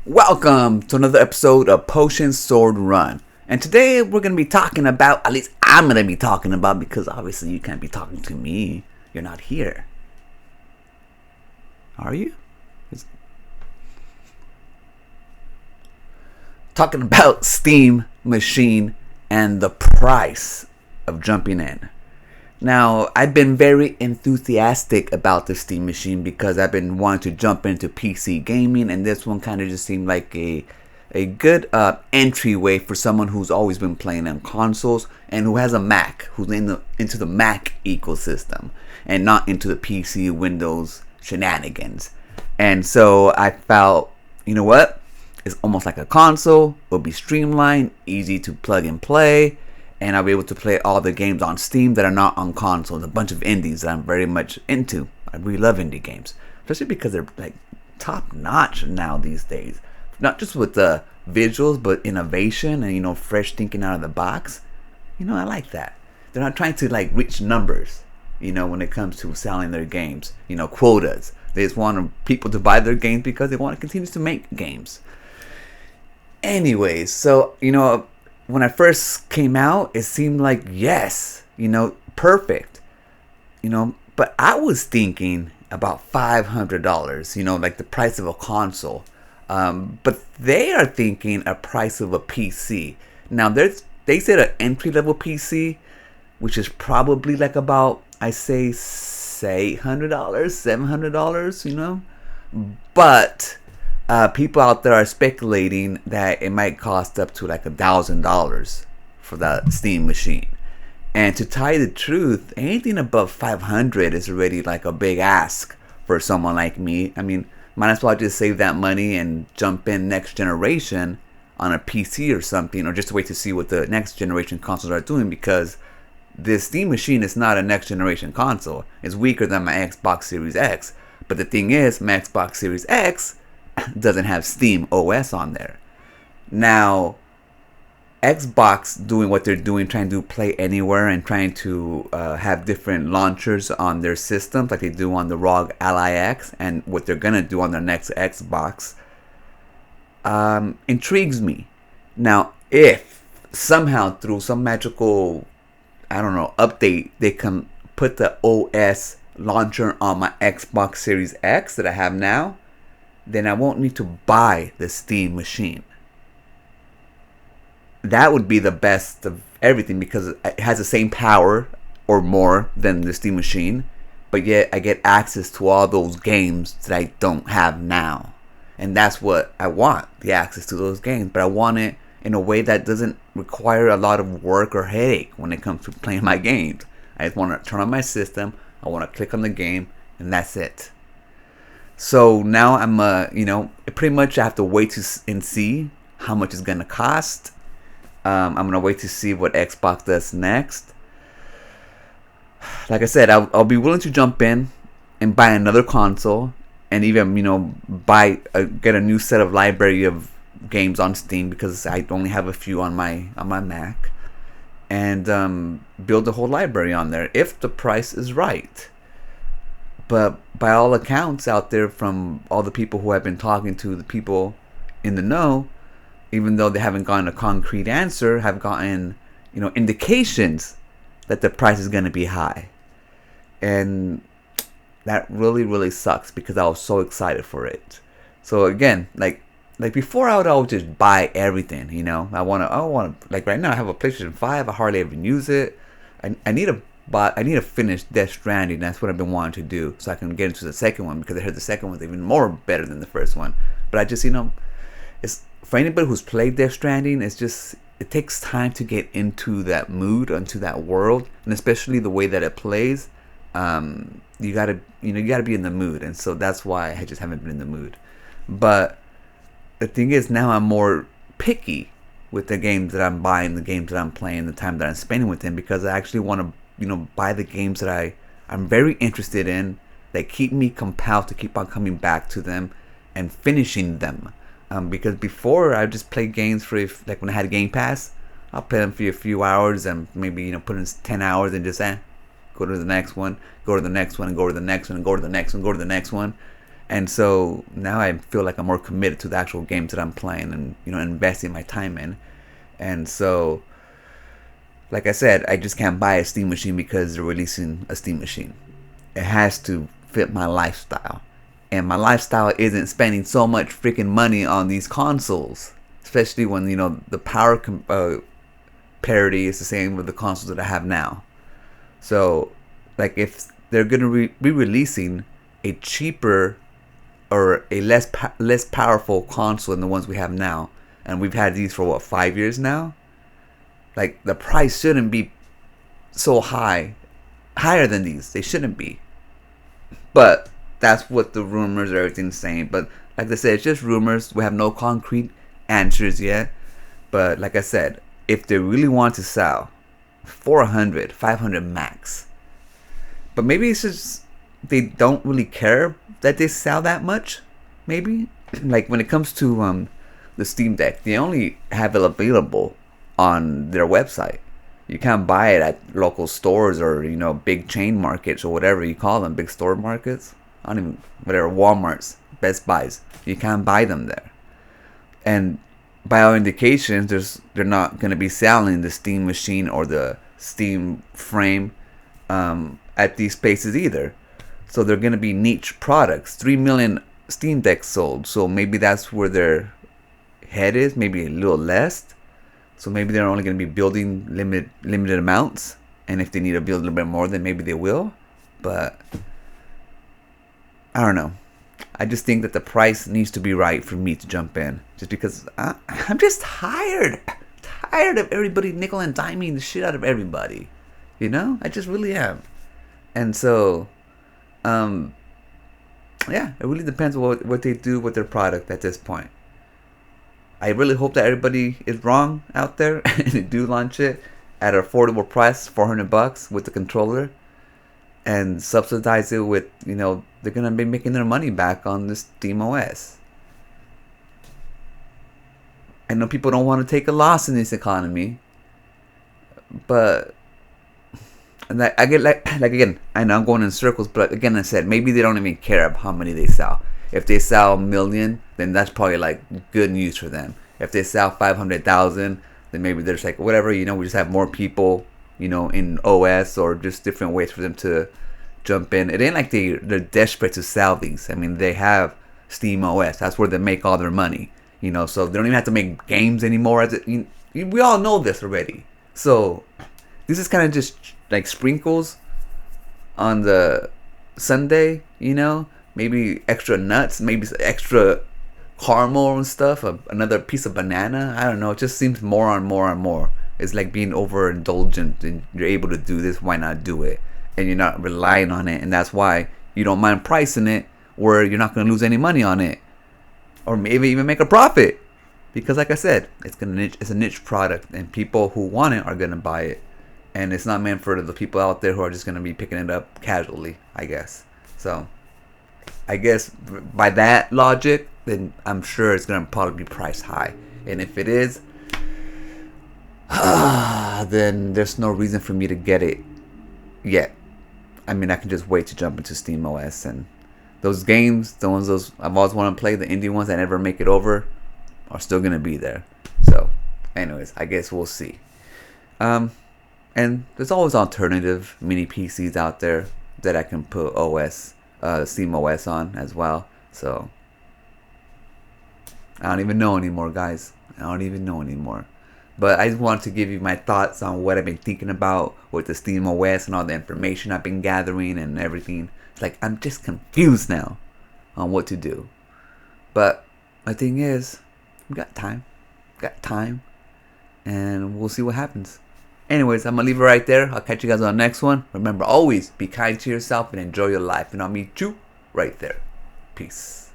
Welcome to another episode of Potion Sword Run. And today we're going to be talking about, at least I'm going to be talking about, because obviously you can't be talking to me. You're not here. Are you? Talking about Steam Machine and the price of jumping in. Now, I've been very enthusiastic about the Steam Machine because I've been wanting to jump into PC gaming, and this one kind of just seemed like a good entryway for someone who's always been playing on consoles and who has a Mac, who's into the Mac ecosystem and not into the PC Windows shenanigans. And so I felt, you know what? It's almost like a console. It'll be streamlined, easy to plug and play. And I'll be able to play all the games on Steam that are not on console. A bunch of indies that I'm very much into. I really love indie games, especially because they're like top notch now these days. Not just with the visuals, but innovation and fresh thinking out of the box. I like that. They're not trying to like reach numbers. When it comes to selling their games, quotas. They just want people to buy their games because they want to continue to make games. Anyways, so when I first came out, it seemed like, yes, perfect, but I was thinking about $500, like the price of a console. But they are thinking a price of a PC. Now, they said an entry-level PC, which is probably like about, I say $800, $700, But people out there are speculating that it might cost up to like $1,000 for the Steam machine. And to tell you the truth, anything above 500 is already like a big ask for someone like me. I mean, might as well just save that money and jump in next generation on a PC or something, or just wait to see what the next generation consoles are doing, because this Steam machine is not a next generation console. It's weaker than my Xbox Series X. But the thing is, my Xbox Series X doesn't have Steam OS on there. Now, Xbox doing what they're doing, trying to play anywhere and trying to have different launchers on their systems like they do on the ROG Ally X, and what they're going to do on their next Xbox, intrigues me. Now, if somehow through some magical, update, they can put the OS launcher on my Xbox Series X that I have now, then I won't need to buy the Steam machine. That would be the best of everything, because it has the same power or more than the Steam machine, but yet I get access to all those games that I don't have now. And that's what I want, the access to those games, but I want it in a way that doesn't require a lot of work or headache when it comes to playing my games. I just want to turn on my system, I want to click on the game, and that's it. So now I'm, pretty much I have to wait and see how much it's going to cost. I'm going to wait to see what Xbox does next. Like I said, I'll be willing to jump in and buy another console, and even, get a new set of library of games on Steam, because I only have a few on my Mac, and build a whole library on there if the price is right. But by all accounts out there, from all the people who have been talking to the people in the know, even though they haven't gotten a concrete answer, have gotten, indications that the price is going to be high. And that really, really sucks, because I was so excited for it. So again, like before, I would always just buy everything, I want to, like right now I have a PlayStation 5, I hardly ever use it. I need to finish Death Stranding. That's what I've been wanting to do, so I can get into the second one, because I heard the second one's even more better than the first one. But I just, it's for anybody who's played Death Stranding, it takes time to get into that mood, into that world, and especially the way that it plays. You gotta be in the mood, and so that's why I just haven't been in the mood. But the thing is, now I'm more picky with the games that I'm buying, the games that I'm playing, the time that I'm spending with them, because I actually want to buy the games that I'm very interested in, that keep me compelled to keep on coming back to them and finishing them. Because before, I just played games for, like when I had Game Pass, I'll play them for a few hours and maybe put in 10 hours and just go to the next one, go to the next one, and go to the next one, and go to the next one, go to the next one. And so now I feel like I'm more committed to the actual games that I'm playing and investing my time in. And so, like I said, I just can't buy a Steam machine because they're releasing a Steam machine. It has to fit my lifestyle, and my lifestyle isn't spending so much freaking money on these consoles, especially when the power parity is the same with the consoles that I have now. So, like, if they're gonna be releasing a cheaper or a less powerful console than the ones we have now, and we've had these for what, 5 years now, like, the price shouldn't be so higher than these. They shouldn't be. But that's what the rumors or everything's saying. But like I said, it's just rumors. We have no concrete answers yet. But like I said, if they really want to sell 400, 500 max, but maybe it's just they don't really care that they sell that much. Maybe like when it comes to the Steam Deck, they only have it available on their website. You can't buy it at local stores or big chain markets or whatever you call them, big store markets. I don't even whatever, Walmart's, Best Buys. You can't buy them there. And by all indications, they're not going to be selling the Steam machine or the Steam frame at these places either. So they're going to be niche products. 3 million Steam Decks sold. So maybe that's where their head is. Maybe a little less. So maybe they're only going to be building limited amounts. And if they need to build a little bit more, then maybe they will. But I don't know. I just think that the price needs to be right for me to jump in. Just because I'm just tired. Tired of everybody nickel and diming the shit out of everybody. I just really am. And so, yeah, it really depends on what they do with their product at this point. I really hope that everybody is wrong out there and they do launch it at an affordable price, $400 with the controller, and subsidize it with, they're going to be making their money back on this Steam OS. I know people don't want to take a loss in this economy, but I get like again, I know I'm going in circles, but again, I said maybe they don't even care how many they sell. If they sell 1 million, then that's probably like good news for them. If they sell 500,000, then maybe they're just like, whatever, we just have more people, in OS, or just different ways for them to jump in. It ain't like they're desperate to sell these. I mean, they have Steam OS. That's where they make all their money, so they don't even have to make games anymore. We all know this already. So this is kind of just like sprinkles on the sundae, maybe extra nuts, maybe extra caramel and stuff, another piece of banana. I don't know. It just seems more and more and more. It's like being overindulgent, and you're able to do this. Why not do it? And you're not relying on it, and that's why you don't mind pricing it, where you're not going to lose any money on it, or maybe even make a profit. Because, like I said, it's a niche product, and people who want it are going to buy it, and it's not meant for the people out there who are just going to be picking it up casually, I guess. So I guess by that logic, then I'm sure it's going to probably be priced high. And if it is, then there's no reason for me to get it yet. I mean, I can just wait to jump into Steam OS. And those games, those I've always wanted to play, the indie ones that never make it over, are still going to be there. So, anyways, I guess we'll see. And there's always alternative mini PCs out there that I can put Steam OS on as well. So I don't even know anymore, guys. I don't even know anymore. But I just wanted to give you my thoughts on what I've been thinking about with the Steam OS and all the information I've been gathering and everything. It's like I'm just confused now on what to do. But the thing is, we got time. And we'll see what happens. Anyways, I'm going to leave it right there. I'll catch you guys on the next one. Remember, always be kind to yourself and enjoy your life. And I'll meet you right there. Peace.